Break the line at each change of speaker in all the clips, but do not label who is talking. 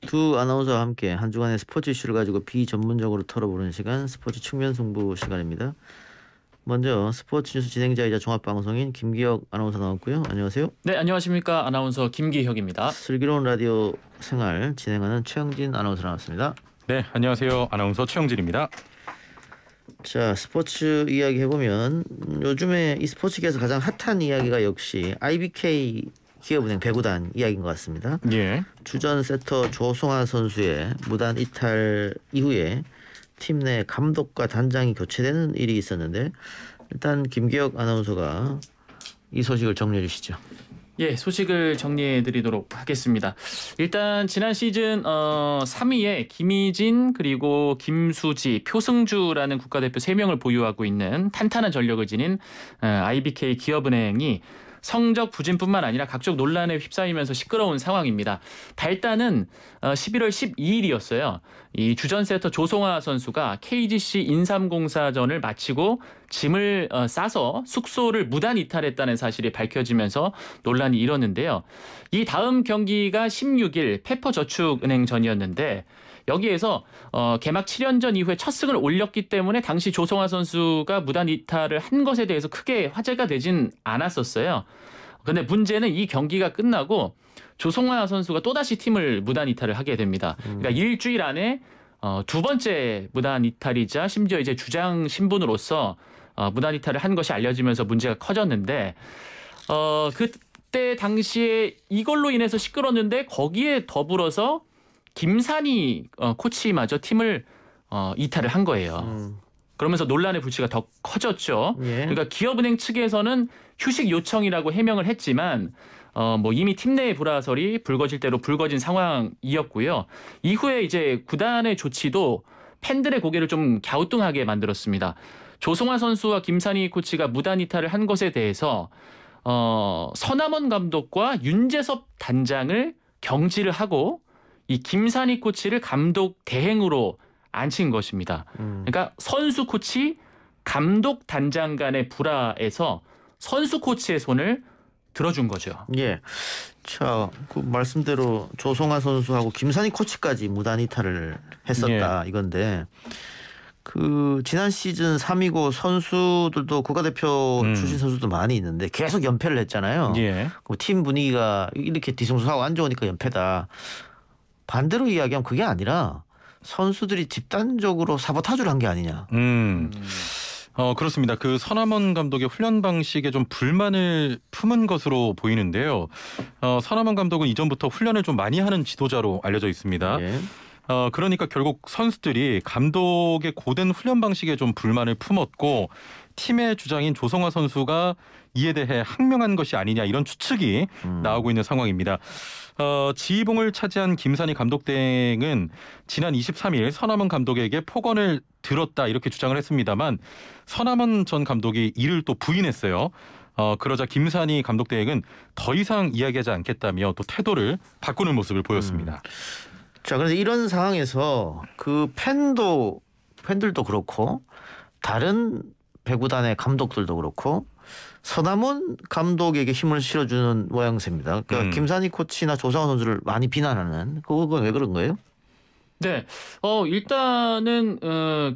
두 아나운서와 함께 한 주간의 스포츠 이슈를 가지고 비전문적으로 털어보는 시간, 스포츠 측면 승부 시간입니다. 먼저 스포츠 뉴스 진행자이자 종합방송인 김기혁 아나운서 나왔고요. 안녕하세요.
네, 안녕하십니까. 아나운서 김기혁입니다.
슬기로운 라디오 생활 진행하는 최영진 아나운서 나왔습니다.
네, 안녕하세요. 아나운서 최영진입니다.
자, 스포츠 이야기 해보면 요즘에 이 스포츠계에서 가장 핫한 이야기가 역시 IBK 기업은행 배구단 이야기인 것 같습니다.
예.
주전 세터 조성아 선수의 무단 이탈 이후에 팀 내 감독과 단장이 교체되는 일이 있었는데 일단 김기혁 아나운서가 이 소식을 정리해 주시죠.
예, 소식을 정리해드리도록 하겠습니다. 일단 지난 시즌 3위에 김희진 그리고 김수지, 표승주라는 국가대표 3명을 보유하고 있는 탄탄한 전력을 지닌 IBK 기업은행이 성적 부진뿐만 아니라 각종 논란에 휩싸이면서 시끄러운 상황입니다. 발단은 11월 12일이었어요. 이 주전 세터 조성아 선수가 KGC 인삼공사전을 마치고 짐을 싸서 숙소를 무단 이탈했다는 사실이 밝혀지면서 논란이 일었는데요. 이 다음 경기가 16일 페퍼저축은행전이었는데 여기에서 개막 7연전 이후에 첫 승을 올렸기 때문에 당시 조성아 선수가 무단 이탈을 한 것에 대해서 크게 화제가 되진 않았었어요. 그런데 문제는 이 경기가 끝나고 조성아 선수가 또다시 팀을 무단 이탈을 하게 됩니다. 그러니까 일주일 안에 두 번째 무단 이탈이자 심지어 이제 주장 신분으로서 무단 이탈을 한 것이 알려지면서 문제가 커졌는데 그때 당시에 이걸로 인해서 시끄러웠는데 거기에 더불어서 김산희 코치마저 팀을 이탈을 한 거예요. 그러면서 논란의 불씨가 더 커졌죠.
예.
그러니까 기업은행 측에서는 휴식 요청이라고 해명을 했지만 뭐 이미 팀 내의 불화설이 불거질 대로 불거진 상황이었고요. 이후에 이제 구단의 조치도 팬들의 고개를 좀 갸우뚱하게 만들었습니다. 조성아 선수와 김산희 코치가 무단 이탈을 한 것에 대해서 서남원 감독과 윤재섭 단장을 경질을 하고 이 김산희 코치를 감독 대행으로 앉힌 것입니다. 그러니까 선수 코치, 감독 단장 간의 불화에서 선수 코치의 손을 들어준 거죠.
예. 자, 그 말씀대로 조성아 선수하고 김산희 코치까지 무단 이탈을 했었다 이건데 그 지난 시즌 3위고 선수들도 국가대표 출신 선수도 많이 있는데 계속 연패를 했잖아요.
예.
그 팀 분위기가 이렇게 뒤숭숭하고 안 좋으니까 연패다. 반대로 이야기하면 그게 아니라 선수들이 집단적으로 사보타주를 한 게 아니냐.
그렇습니다. 그 서남원 감독의 훈련 방식에 좀 불만을 품은 것으로 보이는데요. 서남원 감독은 이전부터 훈련을 좀 많이 하는 지도자로 알려져 있습니다.
예.
그러니까 결국 선수들이 감독의 고된 훈련 방식에 좀 불만을 품었고 팀의 주장인 조성아 선수가 이에 대해 항명한 것이 아니냐 이런 추측이 나오고 있는 상황입니다. 지휘봉을 차지한 김산희 감독 대행은 지난 23일 서남원 감독에게 폭언을 들었다 이렇게 주장을 했습니다만 서남원 전 감독이 이를 또 부인했어요. 그러자 김산희 감독 대행은 더 이상 이야기하지 않겠다며 또 태도를 바꾸는 모습을 보였습니다.
자, 그런데 이런 상황에서 그 팬들도 그렇고 다른 배구단의 감독들도 그렇고 서남원 감독에게 힘을 실어주는 모양새입니다. 그러니까 김산희 코치나 조성아 선수를 많이 비난하는 그건 왜 그런 거예요?
네, 일단은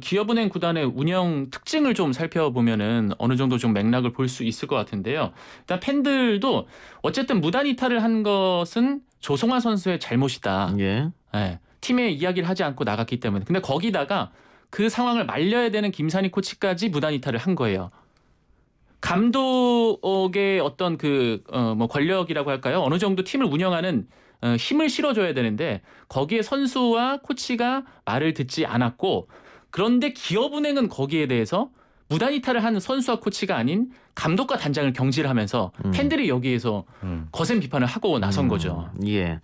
기업은행 구단의 운영 특징을 좀 살펴보면은 어느 정도 좀 맥락을 볼 수 있을 것 같은데요. 일단 팬들도 어쨌든 무단 이탈을 한 것은 조성아 선수의 잘못이다.
예.
네, 팀의 이야기를 하지 않고 나갔기 때문에. 근데 거기다가 그 상황을 말려야 되는 김산희 코치까지 무단 이탈을 한 거예요. 감독의 어떤 뭐 권력이라고 할까요? 어느 정도 팀을 운영하는 힘을 실어줘야 되는데 거기에 선수와 코치가 말을 듣지 않았고 그런데 기업은행은 거기에 대해서 무단 이탈을 하는 선수와 코치가 아닌 감독과 단장을 경질하면서 팬들이 여기에서 거센 비판을 하고 나선 거죠.
예.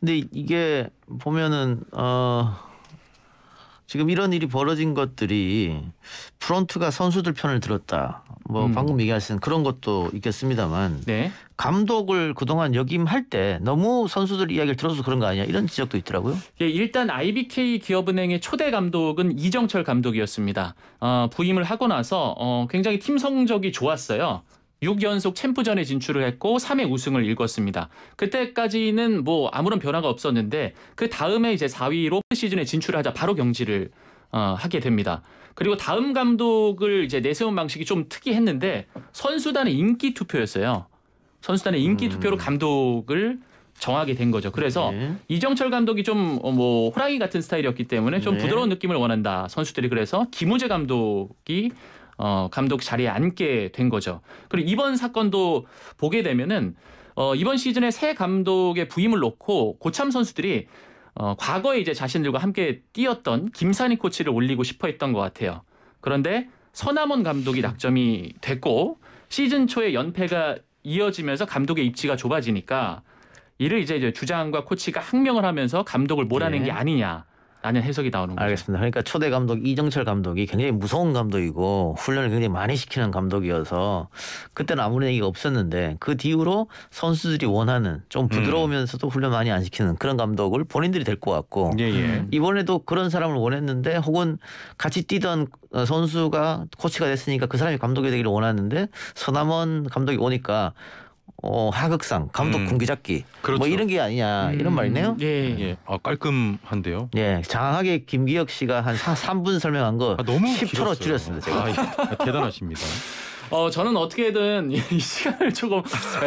근데 이게 보면은 지금 이런 일이 벌어진 것들이 프런트가 선수들 편을 들었다. 뭐 방금 얘기하신 그런 것도 있겠습니다만
네.
감독을 그동안 역임할 때 너무 선수들 이야기를 들어서 그런 거 아니냐 이런 지적도 있더라고요.
예, 일단 IBK 기업은행의 초대 감독은 이정철 감독이었습니다. 부임을 하고 나서 굉장히 팀 성적이 좋았어요. 6연속 챔프전에 진출을 했고 3회 우승을 일궜습니다. 그때까지는 뭐 아무런 변화가 없었는데 그 다음에 이제 4위로 시즌에 진출하자 바로 경질을 하게 됩니다. 그리고 다음 감독을 이제 내세운 방식이 좀 특이했는데 선수단의 인기 투표였어요. 선수단의 인기 투표로 감독을 정하게 된 거죠. 그래서 이정철 감독이 좀 뭐 호랑이 같은 스타일이었기 때문에 좀 부드러운 느낌을 원한다. 선수들이 그래서 김우재 감독이 감독 자리에 앉게 된 거죠. 그리고 이번 사건도 보게 되면은 이번 시즌에 새 감독의 부임을 놓고 고참 선수들이 과거에 이제 자신들과 함께 뛰었던 김산희 코치를 올리고 싶어 했던 것 같아요. 그런데 서남원 감독이 낙점이 됐고 시즌 초에 연패가 이어지면서 감독의 입지가 좁아지니까 이를 이제 주장과 코치가 항명을 하면서 감독을 몰아낸 게 아니냐라는 해석이 나오는 거죠.
알겠습니다. 그러니까 초대 감독 이정철 감독이 굉장히 무서운 감독이고 훈련을 굉장히 많이 시키는 감독이어서 그때는 아무런 얘기가 없었는데 그 뒤로 선수들이 원하는 좀 부드러우면서도 훈련 많이 안 시키는 그런 감독을 본인들이 될 것 같고 이번에도 그런 사람을 원했는데 혹은 같이 뛰던 선수가 코치가 됐으니까 그 사람이 감독이 되기를 원하는데 서남원 감독이 오니까 하극상 감독 군기잡기
그렇죠.
뭐 이런 게 아니냐 이런 말이네요.
예.
깔끔한데요.
예, 장하게 김기혁 씨가 한 3분 설명한 거
너무
10%
길었어요.
줄였습니다. 제가.
대단하십니다.
저는 어떻게든 이 시간을 조금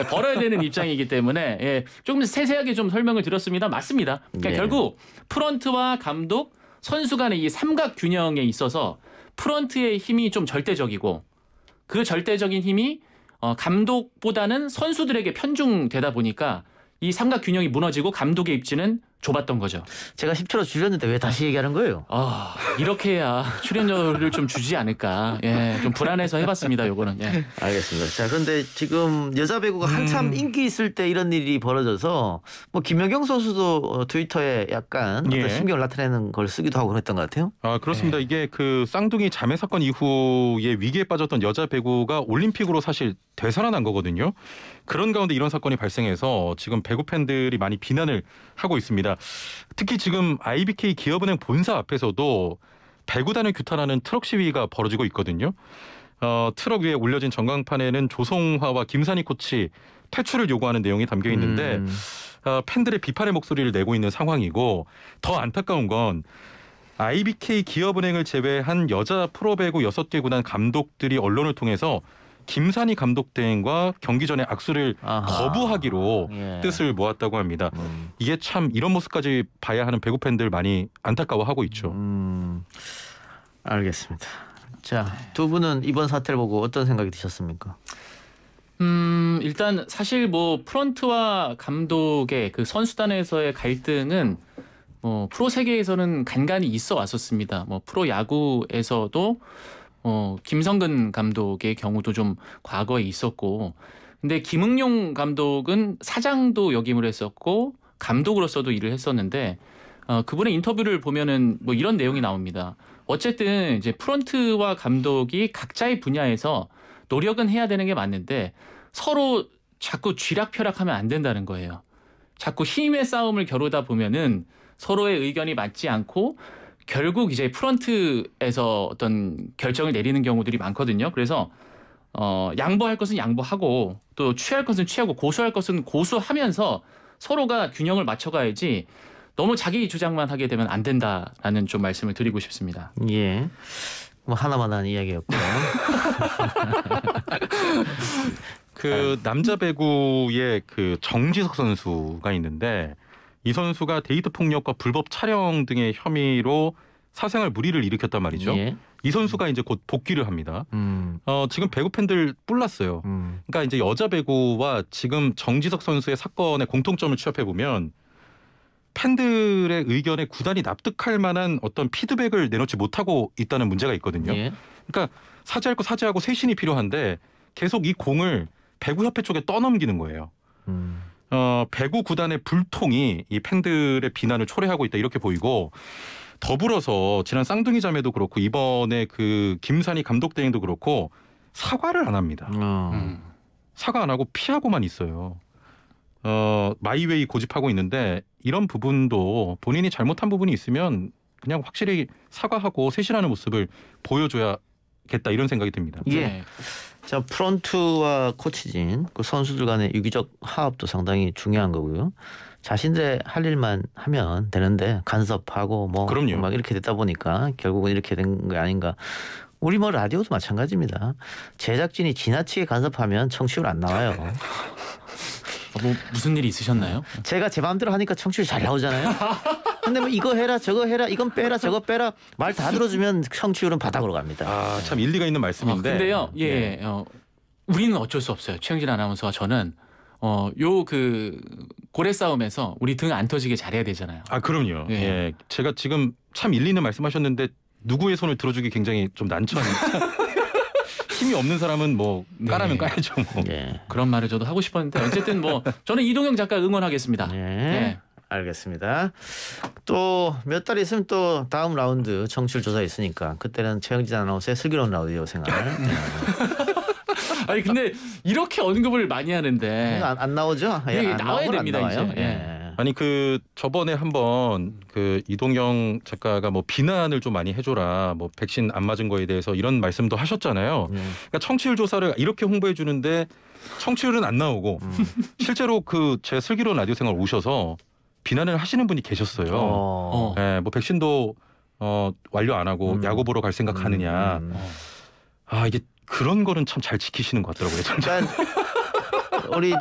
벌어야 되는 입장이기 때문에 조금 세세하게 좀 설명을 드렸습니다. 맞습니다. 그러니까 결국 프런트와 감독, 선수 간의 이 삼각 균형에 있어서 프런트의 힘이 좀 절대적이고 그 절대적인 힘이 감독보다는 선수들에게 편중되다 보니까 이 삼각 균형이 무너지고 감독의 입지는 좁았던 거죠.
제가 10% 줄였는데 왜 다시 얘기하는 거예요?
이렇게 해야 출연료를 좀 주지 않을까. 좀 불안해서 해봤습니다. 요거는.
알겠습니다. 자, 그런데 지금 여자 배구가 한참 인기 있을 때 이런 일이 벌어져서 뭐 김연경 선수도 트위터에 약간 어떤 신경을 나타내는 걸 쓰기도 하고 그랬던 것 같아요.
그렇습니다. 이게 그 쌍둥이 자매 사건 이후에 위기에 빠졌던 여자 배구가 올림픽으로 사실 되살아난 거거든요. 그런 가운데 이런 사건이 발생해서 지금 배구 팬들이 많이 비난을 하고 있습니다. 특히 지금 IBK 기업은행 본사 앞에서도 배구단을 규탄하는 트럭 시위가 벌어지고 있거든요. 트럭 위에 올려진 전광판에는 조성화와 김산희 코치 퇴출을 요구하는 내용이 담겨 있는데 팬들의 비판의 목소리를 내고 있는 상황이고 더 안타까운 건 IBK 기업은행을 제외한 여자 프로배구 6개 구단 감독들이 언론을 통해서 김산희 감독 대행과 경기 전에 악수를 거부하기로 뜻을 모았다고 합니다. 이게 참 이런 모습까지 봐야 하는 배구 팬들 많이 안타까워하고 있죠.
알겠습니다. 자, 두 분은 이번 사태를 보고 어떤 생각이 드셨습니까?
일단 사실 뭐 프런트와 감독의 그 선수단에서의 갈등은 프로 세계에서는 간간히 있어 왔었습니다. 뭐 프로 야구에서도 김성근 감독의 경우도 좀 과거에 있었고, 근데 김응용 감독은 사장도 역임을 했었고 감독으로서도 일을 했었는데 그분의 인터뷰를 보면은 뭐 이런 내용이 나옵니다. 어쨌든 이제 프런트와 감독이 각자의 분야에서 노력은 해야 되는 게 맞는데 서로 자꾸 쥐락펴락하면 안 된다는 거예요. 자꾸 힘의 싸움을 겨루다 보면은 서로의 의견이 맞지 않고 결국 이제 프런트에서 어떤 결정을 내리는 경우들이 많거든요. 그래서 양보할 것은 양보하고 또 취할 것은 취하고 고수할 것은 고수하면서 서로가 균형을 맞춰가야지 너무 자기 주장만 하게 되면 안 된다라는 좀 말씀을 드리고 싶습니다.
예. 뭐 하나만 한 이야기였고요.
그 남자 배구의 그 정지석 선수가 있는데 이 선수가 데이트 폭력과 불법 촬영 등의 혐의로 사생활 물의를 일으켰단 말이죠. 이 선수가 이제 곧 복귀를 합니다. 지금 배구 팬들 뿔났어요. 그러니까 이제 여자 배구와 지금 정지석 선수의 사건의 공통점을 취합해 보면 팬들의 의견에 구단이 납득할 만한 어떤 피드백을 내놓지 못하고 있다는 문제가 있거든요. 그러니까 사죄할 거 사죄하고 쇄신이 필요한데 계속 이 공을 배구협회 쪽에 떠넘기는 거예요. 배구 구단의 불통이 이 팬들의 비난을 초래하고 있다 이렇게 보이고 더불어서 지난 쌍둥이 자매도 그렇고 이번에 그 김산희 감독 대행도 그렇고 사과를 안 합니다. 사과 안 하고 피하고만 있어요. 마이웨이 고집하고 있는데 이런 부분도 본인이 잘못한 부분이 있으면 그냥 확실히 사과하고 쇄신하는 모습을 보여줘야겠다 이런 생각이 듭니다.
예. 자, 프론트와 코치진 그 선수들 간의 유기적 화합도 상당히 중요한 거고요. 자신들의 할 일만 하면 되는데 간섭하고 뭐
그럼요.
막 이렇게 되다 보니까 결국은 이렇게 된 게 아닌가. 우리 뭐 라디오도 마찬가지입니다. 제작진이 지나치게 간섭하면 청취율 안 나와요.
뭐 무슨 일이 있으셨나요?
제가 제 마음대로 하니까 청취율 잘 나오잖아요. 근데 뭐 이거 해라 저거 해라 이건 빼라 저거 빼라 말 다 들어주면 청취율은 바닥으로 갑니다.
아, 참 일리가 있는 말씀인데.
근데요, 예,
네.
우리는 어쩔 수 없어요. 최영진 아나운서와 저는 요 그 고래 싸움에서 우리 등 안 터지게 잘해야 되잖아요.
아, 그럼요.
예.
예. 제가 지금 참 일리 있는 말씀하셨는데 누구의 손을 들어주기 굉장히 좀 난처합니다. 힘이 없는 사람은 뭐 까라면
네.
까야죠. 뭐.
예.
그런 말을 저도 하고 싶었는데 어쨌든 뭐 저는 이동영 작가 응원하겠습니다.
예.
네.
알겠습니다. 또 몇 달 있으면 또 다음 라운드 청취율 조사 있으니까 그때는 최영진 아나운서의 슬기로운 라디오 생활.
아니 근데 이렇게 언급을 많이 하는데
안 나오죠? 예,
예,
안
나와야
나오면
됩니다,
안 나와요.
이제.
예.
아니 그 저번에 한번 그 이동영 작가가 뭐 비난을 좀 많이 해줘라, 뭐 백신 안 맞은 거에 대해서 이런 말씀도 하셨잖아요. 그러니까 청취율 조사를 이렇게 홍보해 주는데 청취율은 안 나오고 실제로 그 제 슬기로운 라디오 생활 오셔서 비난을 하시는 분이 계셨어요. 예, 뭐 백신도 완료 안 하고 야구 보러 갈 생각 하느냐. 아, 이게 그런 거는 참 잘 지키시는 것 같더라고요.
그러니까 우리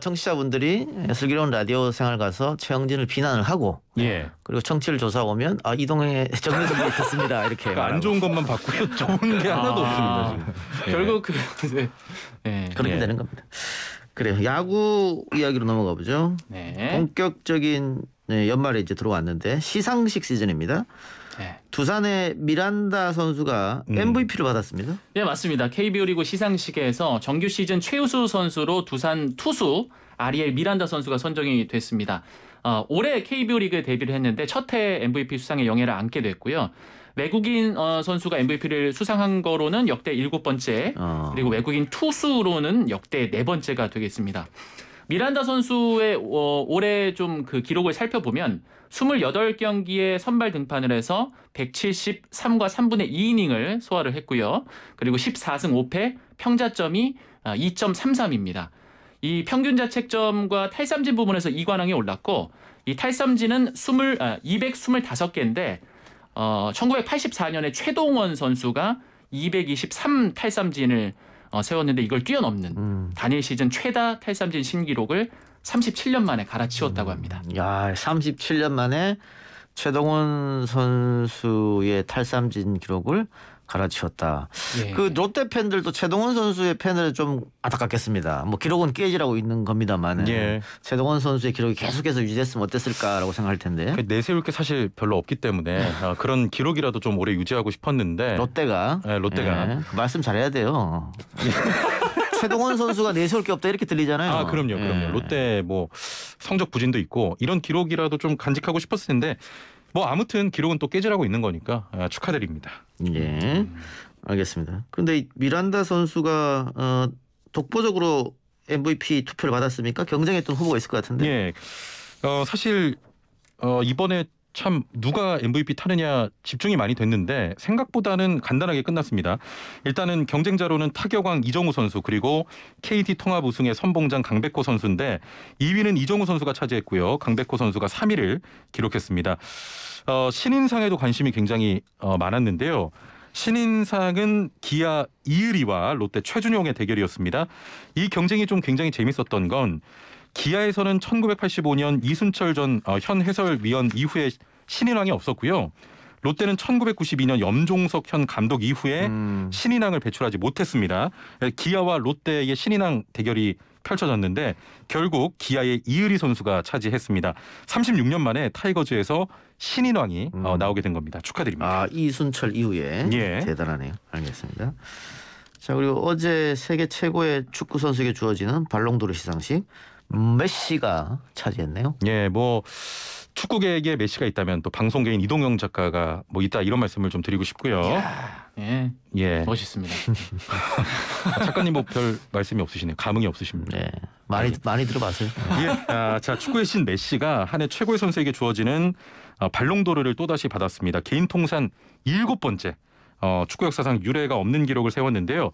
청취자분들이 슬기로운 라디오 생활 가서 최영진을 비난을 하고
예.
그리고 청취율 조사 오면 아 이동의 정리선이 듣습니다 이렇게
그러니까 안 좋은 것만 받고요. 좋은 게 하나도 없습니다. 지금. 예.
결국 그 네.
그렇게
예.
되는 겁니다. 그래요. 야구 이야기로 넘어가 보죠.
네.
본격적인 연말에 이제 들어왔는데 시상식 시즌입니다.
네.
두산의 미란다 선수가 MVP를 받았습니다.
예, 맞습니다. KBO 리그 시상식에서 정규 시즌 최우수 선수로 두산 투수 아리엘 미란다 선수가 선정이 됐습니다. 올해 KBO 리그에 데뷔를 했는데 첫 해 MVP 수상의 영예를 안게 됐고요. 외국인 선수가 MVP를 수상한 거로는 역대 7번째, 그리고 외국인 투수로는 역대 4번째가 되겠습니다. 미란다 선수의 올해 좀 그 기록을 살펴보면 28경기에 선발 등판을 해서 173과 3분의 2이닝을 소화를 했고요. 그리고 14승 5패, 평자점이 2.33입니다. 이 평균 자책점과 탈삼진 부분에서 2관왕에 올랐고 이 탈삼진은 225개인데 1984년에 최동원 선수가 223 탈삼진을 세웠는데 이걸 뛰어넘는 단일 시즌 최다 탈삼진 신기록을 37년 만에 갈아치웠다고 합니다.
야, 37년 만에 최동원 선수의 탈삼진 기록을 갈아치웠다.
예.
그 롯데 팬들도 최동원 선수의 팬을 좀 안타깝겠습니다. 뭐 기록은 깨지라고 있는 겁니다만
예.
최동원 선수의 기록이 계속해서 유지됐으면 어땠을까라고 생각할 텐데.
내세울 게 사실 별로 없기 때문에 그런 기록이라도 좀 오래 유지하고 싶었는데
롯데가
롯데가
말씀 잘해야 돼요. 최동원 선수가 내세울 게 없다 이렇게 들리잖아요.
아, 그럼요. 롯데 뭐 성적 부진도 있고 이런 기록이라도 좀 간직하고 싶었을 텐데 뭐 아무튼 기록은 또 깨지라고 있는 거니까 축하드립니다.
예, 알겠습니다. 그런데 이 미란다 선수가 독보적으로 MVP 투표를 받았습니까? 경쟁했던 후보가 있을 것 같은데.
예, 사실 이번에 참 누가 MVP 타느냐 집중이 많이 됐는데 생각보다는 간단하게 끝났습니다. 일단은 경쟁자로는 타격왕 이정우 선수 그리고 KT 통합 우승의 선봉장 강백호 선수인데 2위는 이정우 선수가 차지했고요. 강백호 선수가 3위를 기록했습니다. 신인상에도 관심이 굉장히 많았는데요. 신인상은 기아 이의리와 롯데 최준용의 대결이었습니다. 이 경쟁이 좀 굉장히 재밌었던 건 기아에서는 1985년 이순철 전 현 해설위원 이후에 신인왕이 없었고요. 롯데는 1992년 염종석 현 감독 이후에 신인왕을 배출하지 못했습니다. 기아와 롯데의 신인왕 대결이 펼쳐졌는데 결국 기아의 이의리 선수가 차지했습니다. 36년 만에 타이거즈에서 신인왕이 나오게 된 겁니다. 축하드립니다.
아, 이순철 이후에
예.
대단하네요. 알겠습니다. 자, 그리고 어제 세계 최고의 축구 선수에게 주어지는 발롱도르 시상식 메시가 차지했네요.
예, 뭐 축구계에 메시가 있다면 또 방송계인 이동영 작가가 뭐 있다 이런 말씀을 좀 드리고 싶고요.
예,
예,
멋있습니다.
작가님 뭐 별 말씀이 없으시네요. 감흥이 없으십니다.
네, 많이 들어봤어요.
예, 자 축구의 신 메시가 한 해 최고의 선수에게 주어지는 발롱도르를 또다시 받았습니다. 개인 통산 7번째 축구 역사상 유례가 없는 기록을 세웠는데요.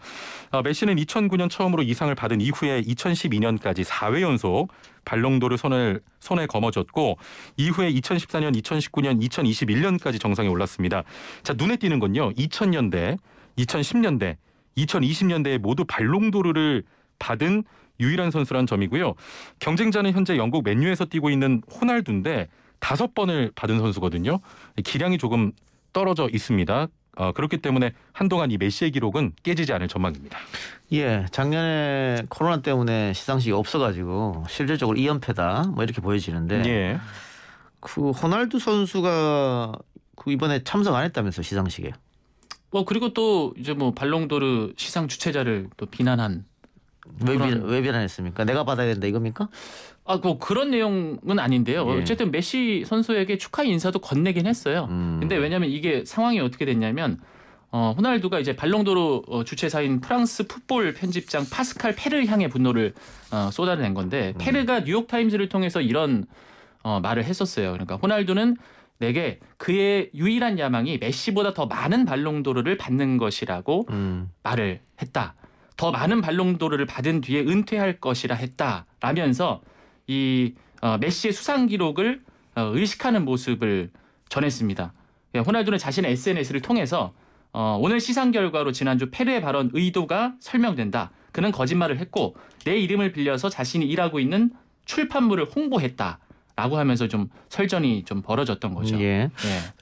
메시는 2009년 처음으로 이 상을 받은 이후에 2012년까지 4회 연속 발롱도르 손에 거머쥐었고 이후에 2014년, 2019년, 2021년까지 정상에 올랐습니다. 자, 눈에 띄는 건요. 2000년대, 2010년대, 2020년대에 모두 발롱도르를 받은 유일한 선수란 점이고요. 경쟁자는 현재 영국 맨유에서 뛰고 있는 호날두인데 5번을 받은 선수거든요. 기량이 조금 떨어져 있습니다. 그렇기 때문에 한동안 이 메시의 기록은 깨지지 않을 전망입니다.
예, 작년에 코로나 때문에 시상식이 없어가지고 실질적으로 2연패다 뭐 이렇게 보여지는데
예.
그 호날두 선수가 그 이번에 참석 안 했다면서 시상식에.
그리고 또 이제 뭐 발롱도르 시상 주최자를 또 비난한
왜 비난했습니까? 내가 받아야 된다 이겁니까?
뭐 그런 내용은 아닌데요.
예.
어쨌든 메시 선수에게 축하 인사도 건네긴 했어요. 근데 왜냐하면 이게 상황이 어떻게 됐냐면 호날두가 이제 발롱도르 주최사인 프랑스 풋볼 편집장 파스칼 페르 향해 분노를 쏟아낸 건데 페르가 뉴욕타임즈를 통해서 이런 말을 했었어요. 그러니까 호날두는 내게 그의 유일한 야망이 메시보다 더 많은 발롱도르를 받는 것이라고 말을 했다. 더 많은 발롱도르를 받은 뒤에 은퇴할 것이라 했다라면서 이 메시의 수상 기록을 의식하는 모습을 전했습니다. 호날두는 자신의 SNS를 통해서 오늘 시상 결과로 지난주 페르의 발언 의도가 설명된다. 그는 거짓말을 했고 내 이름을 빌려서 자신이 일하고 있는 출판물을 홍보했다. 라고 하면서 좀 설전이 좀 벌어졌던 거죠.
예.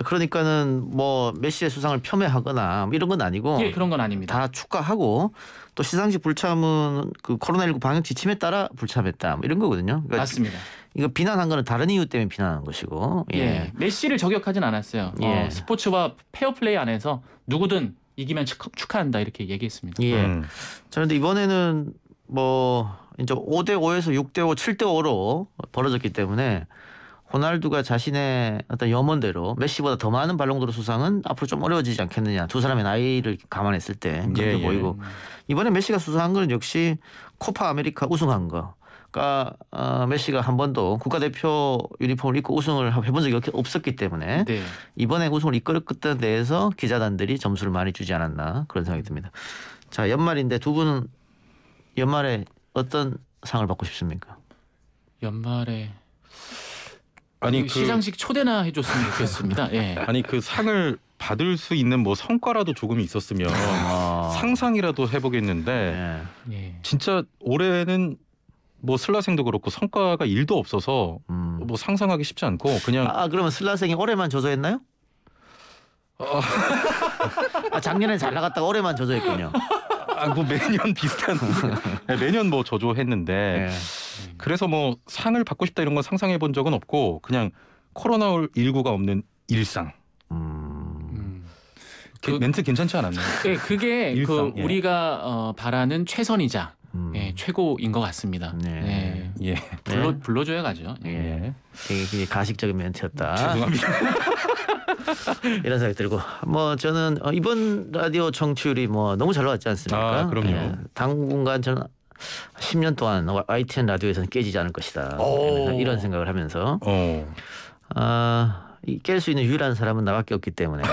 그러니까는 뭐 메시의 수상을 폄훼하거나 뭐 이런 건 아니고
예, 그런 건 아닙니다.
다 축하하고 또 시상식 불참은 그 코로나19 방역 지침에 따라 불참했다 뭐 이런 거거든요. 그러니까
맞습니다.
이거 비난한 거는 다른 이유 때문에 비난한 것이고.
예. 메시를 저격하진 않았어요.
예.
스포츠와 페어플레이 안에서 누구든 이기면 축하한다 이렇게 얘기했습니다.
예. 자, 그런데 이번에는 뭐 이제 5대5에서 6대5, 7대5로 벌어졌기 때문에 호날두가 자신의 어떤 염원대로 메시보다 더 많은 발롱도르 수상은 앞으로 좀 어려워지지 않겠느냐. 두 사람의 나이를 감안했을 때 그렇게 보이고 이번에 메시가 수상한 건 역시 코파 아메리카 우승한 거. 그러니까 메시가 한 번도 국가대표 유니폼을 입고 우승을 해본 적이 없었기 때문에
네.
이번에 우승을 이끌었던 데에서 기자단들이 점수를 많이 주지 않았나 그런 생각이 듭니다. 자, 연말인데 두 분은 연말에 어떤 상을 받고 싶습니까?
연말에
아니
그 시상식 초대나 해줬으면 좋겠습니다. 예.
아니 그 상을 받을 수 있는 뭐 성과라도 조금 있었으면 상상이라도 해보겠는데
예.
진짜 올해는 뭐 슬라생도 그렇고 성과가 1도 없어서 뭐 상상하기 쉽지 않고 그냥
그러면 슬라생이 올해만 저조했나요? 작년에 잘 나갔다가 올해만 저조했군요.
뭐 매년 비슷한 매년 뭐 저조했는데 그래서 뭐 상을 받고 싶다 이런 건 상상해 본 적은 없고 그냥 코로나19가 없는 일상. 멘트 괜찮지 않았나요?
네, 그게
일상.
그 우리가 바라는 최선이자 최고인 것 같습니다.
네.
예. 불러줘야 가죠.
예. 되게 가식적인 멘트였다.
죄송합니다.
이런 생각이 들고 뭐 저는 이번 라디오 청취율이 뭐 너무 잘 나왔지 않습니까?
그럼요.
예. 당분간 저는 10년 동안 YTN 라디오에서는 깨지지 않을 것이다. 이런 생각을 하면서 깰 수 있는 유일한 사람은 나밖에 없기 때문에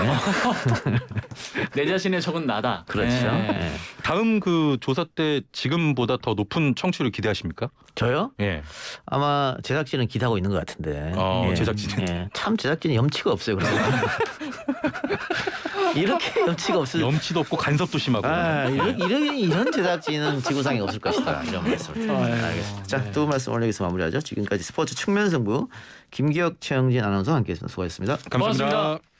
내 자신의 적은 나다.
그렇죠. 예.
다음 그 조사 때 지금보다 더 높은 청취를 기대하십니까?
저요?
예.
아마 제작진은 기대하고 있는 것 같은데.
제작진은.
예. 참 제작진이 염치가 없어요. 그래서 이렇게 염치가 없어요.
염치도 없고 간섭도 심하고.
이런 제작진은 지구상에 없을 것이다. 이런 말씀. 알겠습니다. 자, 두 말씀 오늘 여기서 마무리하죠. 지금까지 스포츠 측면 승부 김기혁, 최영진 아나운서와 함께했습니다. 수고하셨습니다.
감사합니다.
고맙습니다.